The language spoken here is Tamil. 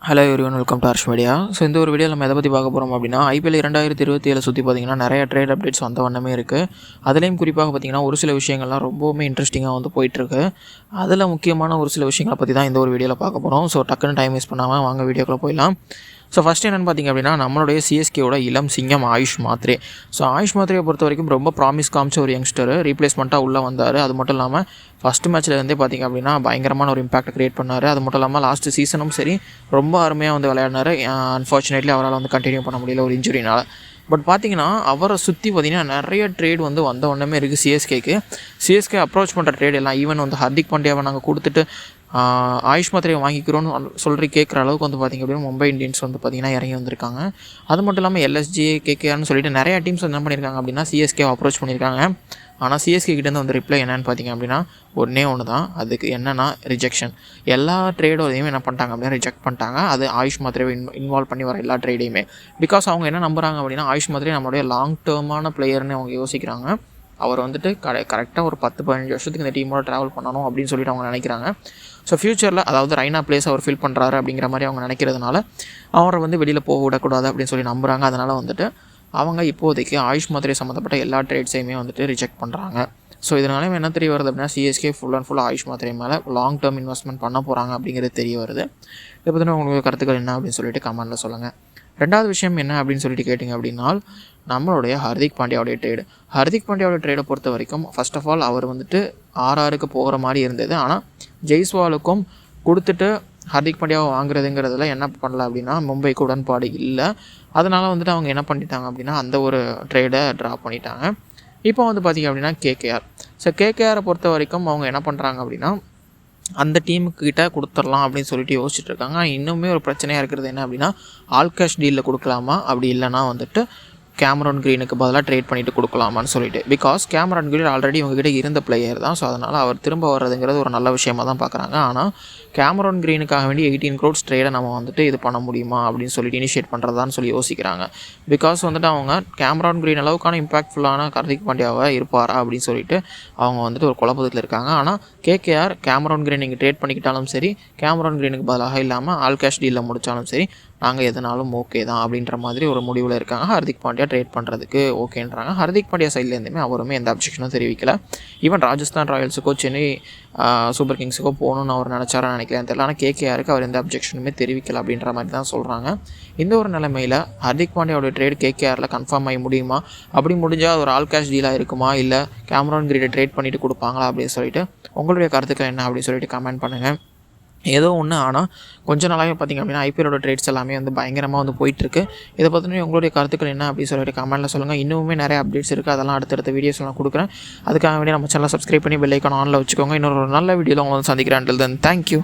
Hello everyone, welcome to Harsh media. So இந்த ஒரு வீடியோ நம்ம எதை பற்றி பார்க்க போகிறோம் அப்படின்னா, ஐபிஎல் 2027 சுற்றி பார்த்திங்கன்னா நிறைய ட்ரேட் அப்டேட்ஸ் வந்த வண்ணமே இருக்குது. அதுலேயும் குறிப்பாக பார்த்திங்கன்னா ஒரு சில விஷயங்கள்லாம் ரொம்பவுமே இன்ட்ரெஸ்டிங்காக வந்து போயிட்டுருக்கு. அதில் முக்கியமான ஒரு சில விஷயங்களை பற்றி தான் இந்த ஒரு வீடியோவில் பார்க்க போகிறோம். ஸோ டக்குன்னு டைம் வேஸ்ட் பண்ணாமல் வாங்க வீடியோக்குள்ளே போயிடலாம். ஸோ ஃபஸ்ட் என்னென்னு பார்த்திங்க அப்படின்னா, நம்மளுடைய சிஎஸ்கேவோட இளம் சிங்கம் ஆயுஷ் மாத்ரே. ஸோ ஆயுஷ் மாத்ரேயை பொறுத்த வரைக்கும் ரொம்ப ப்ராமிஸ் காமிச்ச ஒரு யங்ஸ்டர் ரீப்ளேஸ்மெண்ட்டாக உள்ளே வந்தார். அது மட்டும் இல்லாமல் ஃபஸ்ட்டு மேட்ச்லேருந்தே பார்த்திங்க அப்படின்னா பயங்கரமான ஒரு இம்பாக்ட் க்ரியேட் பண்ணார். அது மட்டும் இல்லாமல் லாஸ்ட்டு சீசனும் சரி ரொம்ப அருமையாக வந்து விளையாடினார். அன்ஃபார்ச்சுனேட்லி அவரால் வந்து கண்டினியூ பண்ண முடியல ஒரு இன்ஜுரினால். பட் பார்த்திங்கன்னா அவரை சுற்றி பார்த்திங்கன்னா நிறைய ட்ரேட் வந்து வந்த ஒன்றுமே இருக்குது சிஎஸ்கேக்கு. சிஎஸ்கே அப்ரோச் பண்ணுற ட்ரேட் எல்லாம் ஈவன் வந்து ஹர்திக் பாண்டியாவை நாங்கள் கொடுத்துட்டு ஆயுஷ் மாத்ரேயை வாங்கிக்கிறோன்னு கேட்குற அளவுக்கு வந்து பார்த்திங்க அப்படின்னா மும்பை இந்தியன்ஸ் வந்து பார்த்திங்கன்னா இறங்கி வந்திருக்காங்க. அது மட்டும் இல்லாமல் எல்எஸ்ஜி கேகேஆர்னு சொல்லிட்டு நிறையா டீம்ஸ் வந்து என்ன பண்ணியிருக்காங்க அப்படின்னா சிஎஸ்கேவை அப்ரோச் பண்ணியிருக்காங்க. ஆனால் சிஎஸ்கே கிட்டேருந்து வந்து ரிப்ளை என்னென்னு பார்த்திங்க அப்படின்னா ஒன்று தான். அதுக்கு என்னென்னா ரிஜெக்ஷன். எல்லா ட்ரேடோடையுமே என்ன பண்ணிட்டாங்க அப்படின்னா ரிஜெக்ட் பண்ணிட்டாங்க. அது ஆயுஷ் மாத்ரேவை இன்வால்வ் பண்ணி வர எல்லா ட்ரேடையுமே. பிகாஸ் அவங்க என்ன நம்புகிறாங்க அப்படின்னா ஆயுஷ் மாத்ரே நம்மளுடைய லாங் டேர்மான பிளேயர்னு அவங்க யோசிக்கிறாங்க. அவர் வந்துட்டு கரெக்டாக ஒரு 10-15 வருஷத்துக்கு இந்த டீமோட ட்ராவல் பண்ணணும் அப்படின்னு சொல்லிட்டு அவங்க நினைக்கிறாங்க. ஸோ ஃப்யூச்சரில் அதாவது ரைனா பிளேஸ் அவர் ஃபில் பண்ணுறாரு அப்படிங்கிற மாதிரி அவங்க நினைக்கிறதுனால அவரை வந்து வெளியில் போக விடக்கூடாது அப்படின்னு சொல்லி நம்புகிறாங்க. அதனால் வந்துட்டு அவங்க இப்போதைக்கு ஆயுஷ் மாத்ரே சம்மந்தப்பட்ட எல்லா ட்ரேட்ஸையுமே வந்துட்டு ரிஜெக்ட் பண்ணுறாங்க. ஸோ இதனால என்ன தெரிய வருது அப்படின்னா CSK full and full AYUSH Mhatre மேலே லாங் டேர்ம் இன்வெஸ்ட்மெண்ட் பண்ண போகிறாங்க அப்படிங்கிறது தெரிய வருது. இதை பற்றின உங்களுக்கு கருத்துக்கள் என்ன அப்படின்னு சொல்லிட்டு கமெண்ட்டில் சொல்லுங்கள். ரெண்டாவது விஷயம் என்ன அப்படின்னு சொல்லிட்டு கேட்டிங்க அப்படின்னா நம்மளுடைய ஹர்திக் பாண்டியாவுடைய ட்ரேடு. ஹர்திக் பாண்டியாவுடைய ட்ரேடை பொறுத்த வரைக்கும் ஃபர்ஸ்ட் ஆஃப் ஆல் அவர் வந்துட்டு ஆர்ஆருக்கு போகிற மாதிரி இருந்தது. ஆனால் ஜெய்ஸ்வாலுக்கும் கொடுத்துட்டு ஹர்திக் பாண்டியாவை வாங்குறதுங்கிறதுல என்ன பண்ணல அப்படின்னா மும்பைக்கு உடன்பாடு இல்லை. அதனால் வந்துட்டு அவங்க என்ன பண்ணிட்டாங்க அப்படின்னா அந்த ஒரு ட்ரேடை ட்ரா பண்ணிட்டாங்க. இப்போ வந்து பார்த்திங்க அப்படின்னா கேகேஆர். ஸோ கேகேஆரை பொறுத்த வரைக்கும் அவங்க என்ன பண்ணுறாங்க அப்படின்னா அந்த டீமுக்கிட்ட கொடுத்துடலாம் அப்படின்னு சொல்லிட்டு யோசிச்சுட்டு இருக்காங்க. இன்னுமே ஒரு பிரச்சனையாக இருக்கிறது என்ன அப்படின்னா ஆல் கேஷ் டீலில் கொடுக்கலாமா, அப்படி இல்லைனா வந்துட்டு கேமரான் க்ரீனுக்கு பதிலாக ட்ரேட் பண்ணிவிட்டு கொடுக்கலாமான்னு சொல்லிட்டு. பிகாஸ் கேமரான் க்ரீன் ஆல்ரெடி இவங்ககிட்ட இருந்த பிளேயர் தான். ஸோ அதனால் அவர் திரும்ப வர்றதுங்கிறது ஒரு நல்ல விஷயமாக தான் பார்க்குறாங்க. ஆனால் கேமரான் க்ரீனுக்காக வேண்டி 18 crores ட்ரேடை நம்ம வந்துட்டு இது பண்ண முடியுமா அப்படின்னு சொல்லிட்டு இனிஷியேட் பண்ணுறதான்னு சொல்லி யோசிக்கிறாங்க. பிகாஸ் வந்துட்டு அவங்க கேமரான் க்ரீன் அளவுக்கான இம்பாக்ட்ஃபுல்லான ஹர்திக் பாண்டியாவை இருப்பாரா அப்படின்னு சொல்லிட்டு அவங்க வந்துட்டு ஒரு குழப்பத்தில் இருக்காங்க. ஆனால் கேகேஆர் கேமரான் க்ரீன் நீங்கள் ட்ரேட் பண்ணிக்கிட்டாலும் சரி, கேமரான் க்ரீனுக்கு பதிலாக இல்லாமல் ஆல் கேஷ் டீலில் முடித்தாலும் சரி நாங்கள் எதனாலும் ஓகே தான் அப்படின்ற மாதிரி ஒரு முடிவில் இருக்காங்க. ஹர்திக் பாண்டியா ட்ரேட் பண்ணுறதுக்கு ஓகேன்றாங்க. ஹர்திக் பாண்டியா சைட்லேருந்துமே அவருமே எந்த அப்ஜெக்ஷனும் தெரிவிக்கல. ஈவன் ராஜஸ்தான் ராயல்ஸுக்கோ சென்னை சூப்பர் கிங்ஸுக்கோ போகணுன்னு அவர் நினச்சாரா நினைக்கலாம் தெரியல. ஆனால் கேகேஆருக்கு அவர் எந்த அப்ஜெக்ஷனுமே தெரிவிக்கல அப்படின்ற மாதிரி தான் சொல்கிறாங்க. இந்த ஒரு நிலைமையில் ஹர்திக் பாண்டியாவோட ட்ரேட் கேகேஆரில் கன்ஃபார்ம் ஆகி முடியுமா, அப்படி முடிஞ்சால் ஒரு ஆல் கேஷ் டீலாக இருக்குமா, இல்லை கேமரான் க்ரீனை ட்ரேட் பண்ணிவிட்டு கொடுப்பாங்களா அப்படின்னு சொல்லிட்டு உங்களுடைய கருத்துக்கள் என்ன அப்படின்னு சொல்லிட்டு கமெண்ட் பண்ணுங்கள். ஏதோ ஒன்று. ஆனால் கொஞ்சம் நாளாகவே பார்த்திங்க அப்படின்னா ஐபிஎலோட ட்ரேட்ஸ் எல்லாமே வந்து பயங்கரமாக வந்து போயிட்டுருக்கு. இதை பற்றின உங்களுடைய கருத்துக்கள் என்ன அப்படின்னு சொல்லிட்டு கமெண்ட்டில் சொல்லுங்கள். இன்னுமே நிறைய அப்டேட்ஸ் இருக்குது, அதெல்லாம் அடுத்தடுத்த வீடியோஸ் நான் கொடுக்குறேன். அதுக்காக வேண்டிய நம்ம சேனலை சப்ஸ்கிரைப் பண்ணி பெல் ஐக்கான் ஆனில் வச்சுக்கோங்க. இன்னொரு நல்ல வீடியோவில் உங்களை வந்து சந்திக்கிறேன். Until then, thank you.